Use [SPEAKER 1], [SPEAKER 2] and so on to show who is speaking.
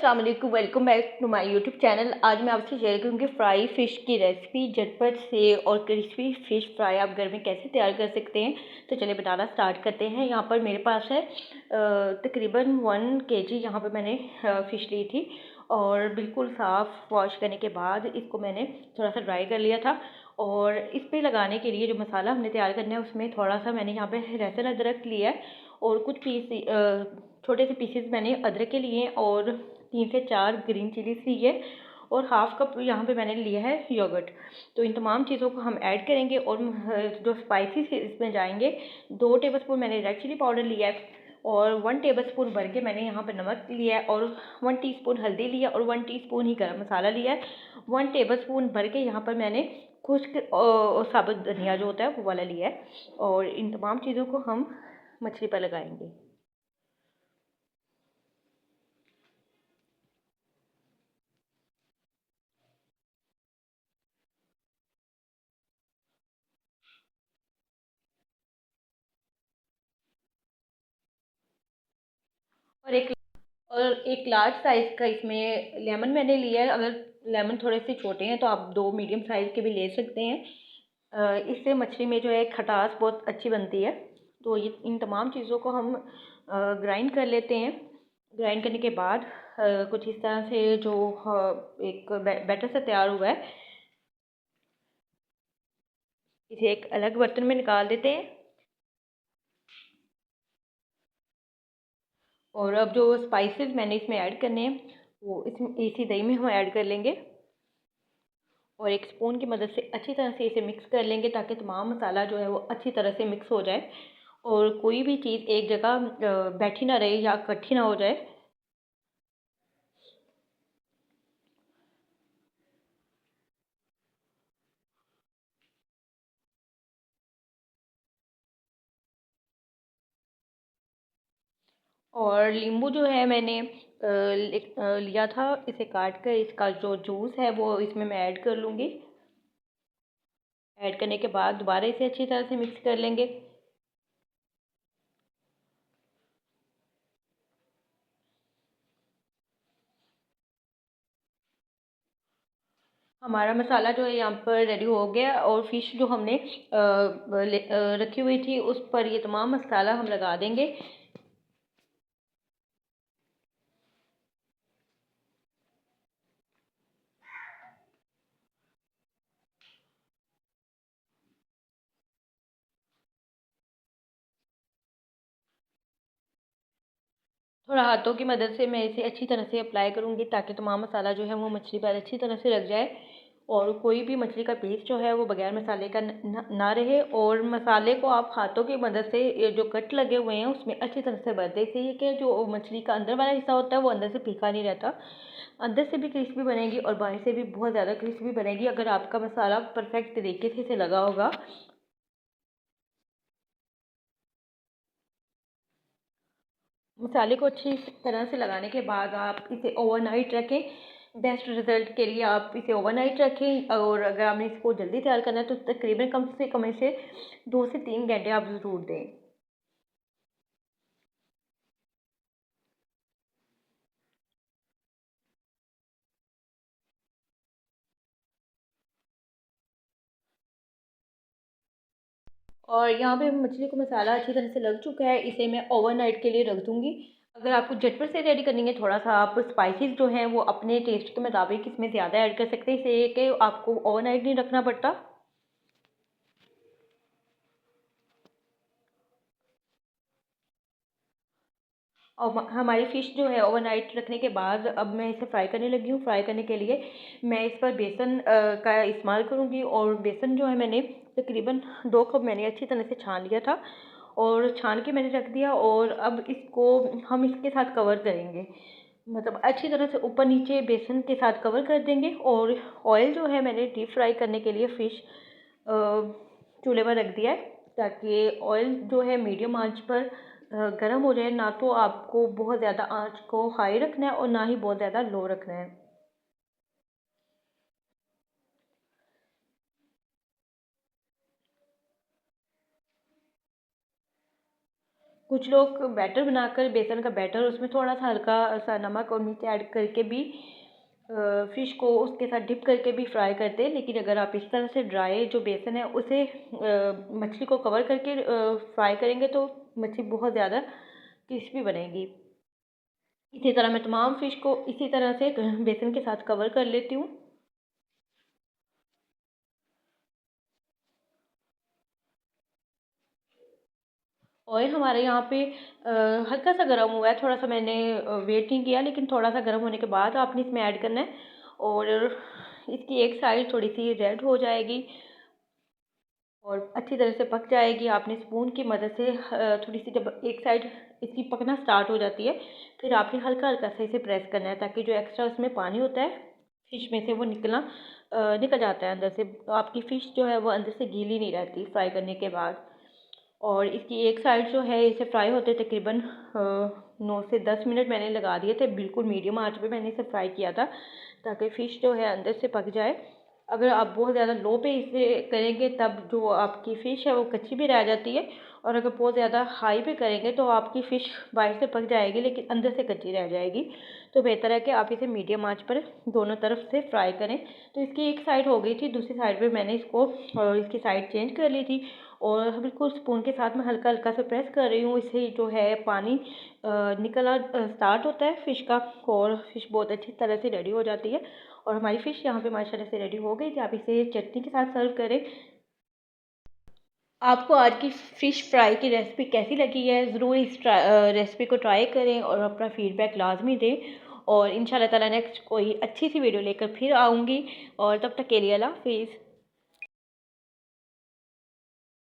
[SPEAKER 1] अस्सलाम वालेकुम, welcome back to my YouTube channel. आज मैं आपसे शेयर करूँगी फ्राई फ़िश की रेसिपी। झटपट से और क्रिस्पी फ़िश फ्राई आप घर में कैसे तैयार कर सकते हैं। तो चलिए बनाना स्टार्ट करते हैं। यहाँ पर मेरे पास है तकरीबन 1 केजी यहाँ पर मैंने फ़िश ली थी और बिल्कुल साफ़ वॉश करने के बाद इसको मैंने थोड़ा सा ड्राई कर लिया था। और इस पर लगाने के लिए जो मसाला हमने तैयार करना है उसमें थोड़ा सा मैंने यहाँ पर लहसुन अदरक लिया है और कुछ छोटे से पीसेस मैंने अदरक के लिए और 3 से 4 ग्रीन चिलीज ली है और हाफ़ कप यहाँ पे मैंने लिया है योगर्ट। तो इन तमाम चीज़ों को हम ऐड करेंगे और जो स्पाइसेस इसमें जाएंगे, 2 टेबलस्पून मैंने रेड चिली पाउडर लिया है और 1 टेबलस्पून भर के मैंने यहाँ पे नमक लिया है और 1 टीस्पून हल्दी लिया और 1 टीस्पून ही गरम मसाला लिया है। 1 टेबलस्पून भर के यहाँ पर मैंने खुश्क और साबुत धनिया जो होता है वो वाला लिया है और इन तमाम चीज़ों को हम मछली पर लगाएंगे। और एक लार्ज साइज़ का इसमें लेमन मैंने लिया है। अगर लेमन थोड़े से छोटे हैं तो आप 2 मीडियम साइज़ के भी ले सकते हैं। इससे मछली में जो है खटास बहुत अच्छी बनती है। तो ये इन तमाम चीज़ों को हम ग्राइंड कर लेते हैं। ग्राइंड करने के बाद कुछ इस तरह से जो एक बैटर सा तैयार हुआ है, इसे एक अलग बर्तन में निकाल देते हैं। और अब जो स्पाइसेस मैंने इसमें ऐड करने हैं वो इसी दही में हम ऐड कर लेंगे और एक स्पून की मदद से अच्छी तरह से इसे मिक्स कर लेंगे ताकि तमाम मसाला जो है वो अच्छी तरह से मिक्स हो जाए और कोई भी चीज़ एक जगह बैठी ना रहे या इकट्ठी ना हो जाए। और नींबू जो है मैंने लिया था, इसे काट कर इसका जो जूस है वो इसमें मैं ऐड कर लूँगी। ऐड करने के बाद दोबारा इसे अच्छी तरह से मिक्स कर लेंगे। हमारा मसाला जो है यहाँ पर रेडी हो गया और फ़िश जो हमने रखी हुई थी उस पर ये तमाम मसाला हम लगा देंगे। थोड़ा हाथों की मदद से मैं इसे अच्छी तरह से अप्लाई करूँगी ताकि तमाम मसाला जो है वो मछली पर अच्छी तरह से लग जाए और कोई भी मछली का पीस जो है वो बगैर मसाले का ना रहे। और मसाले को आप हाथों की मदद से ये जो कट लगे हुए हैं उसमें अच्छी तरह से भर दें। इससे ये कि जो मछली का अंदर वाला हिस्सा होता है वो अंदर से फीका नहीं रहता, अंदर से भी क्रिस्पी बनेगी और बाहर से भी बहुत ज़्यादा क्रिस्पी बनेगी अगर आपका मसाला परफेक्ट तरीके से इसे लगा होगा। मसाले को अच्छी तरह से लगाने के बाद आप इसे ओवरनाइट रखें। बेस्ट रिज़ल्ट के लिए आप इसे ओवरनाइट रखें और अगर आपने इसको जल्दी तैयार करना है तो तकरीबन कम से कम इसे 2 से 3 घंटे आप ज़रूर दें। और यहाँ पे मछली को मसाला अच्छी तरह से लग चुका है, इसे मैं ओवरनाइट के लिए रख दूँगी। अगर आपको झटपट से रेडी करनी है थोड़ा सा आप स्पाइसेस जो हैं वो अपने टेस्ट के मुताबिक इसमें ज़्यादा ऐड कर सकते हैं, इससे ये कि आपको ओवरनाइट नहीं रखना पड़ता। और हमारी फ़िश जो है ओवरनाइट रखने के बाद अब मैं इसे फ्राई करने लगी हूँ। फ्राई करने के लिए मैं इस पर बेसन का इस्तेमाल करूँगी और बेसन जो है मैंने तकरीबन 2 कप मैंने अच्छी तरह से छान लिया था और छान के मैंने रख दिया। और अब इसको हम इसके साथ कवर करेंगे, मतलब अच्छी तरह से ऊपर नीचे बेसन के साथ कवर कर देंगे। और ऑयल जो है मैंने डीप फ्राई करने के लिए फ़िश चूल्हे पर रख दिया है ताकि ऑयल जो है मीडियम आंच पर गर्म हो जाए। ना तो आपको बहुत ज़्यादा आंच को हाई रखना है और ना ही बहुत ज़्यादा लो रखना है। कुछ लोग बैटर बनाकर, बेसन का बैटर, उसमें थोड़ा सा हल्का सा नमक और मिर्च ऐड करके भी फ़िश को उसके साथ डिप करके भी फ्राई करते हैं। लेकिन अगर आप इस तरह से ड्राई जो बेसन है उसे मछली को कवर करके फ्राई करेंगे तो मछली बहुत ज़्यादा क्रिस्पी बनेगी। इसी तरह मैं तमाम फ़िश को इसी तरह से बेसन के साथ कवर कर लेती हूँ। ऑयल हमारे यहाँ पे हल्का सा गर्म हुआ है, थोड़ा सा मैंने वेट नहीं किया, लेकिन थोड़ा सा गर्म होने के बाद आपने इसमें ऐड करना है और इसकी एक साइड थोड़ी सी रेड हो जाएगी और अच्छी तरह से पक जाएगी। आपने स्पून की मदद से थोड़ी सी जब एक साइड इसकी पकना स्टार्ट हो जाती है, फिर आपने हल्का हल्का से इसे प्रेस करना है ताकि जो एक्स्ट्रा उसमें पानी होता है फ़िश में से वो निकल जाता है अंदर से। आपकी फ़िश जो है वो अंदर से गीली नहीं रहती फ्राई करने के बाद। और इसकी एक साइड जो है इसे फ्राई होते तकरीबन 9 से 10 मिनट मैंने लगा दिए थे। बिल्कुल मीडियम आंच पे मैंने इसे फ्राई किया था ताकि फ़िश जो है अंदर से पक जाए। अगर आप बहुत ज़्यादा लो पे इसे करेंगे तब जो आपकी फ़िश है वो कच्ची भी रह जाती है, और अगर बहुत ज़्यादा हाई पे करेंगे तो आपकी फ़िश बाहर से पक जाएगी लेकिन अंदर से कच्ची रह जाएगी। तो बेहतर है कि आप इसे मीडियम आंच पर दोनों तरफ से फ्राई करें। तो इसकी एक साइड हो गई थी, दूसरी साइड पे मैंने इसको इसकी साइड चेंज कर ली थी और बिल्कुल स्पून के साथ मैं हल्का हल्का से प्रेस कर रही हूँ। इससे जो है पानी निकलना स्टार्ट होता है फ़िश का और फ़िश बहुत अच्छी तरह से रेडी हो जाती है। और हमारी फ़िश यहाँ पे माशाल्लाह से रेडी हो गई थी। आप इसे चटनी के साथ सर्व करें। आपको आज की फ़िश फ्राई की रेसिपी कैसी लगी है? ज़रूर इस रेसिपी को ट्राई करें और अपना फ़ीडबैक लाज़मी दें। और इंशाल्लाह ताला नेक्स्ट कोई अच्छी सी वीडियो लेकर फिर आऊँगी, और तब तक के लिए अल्लाह हाफ़िज़।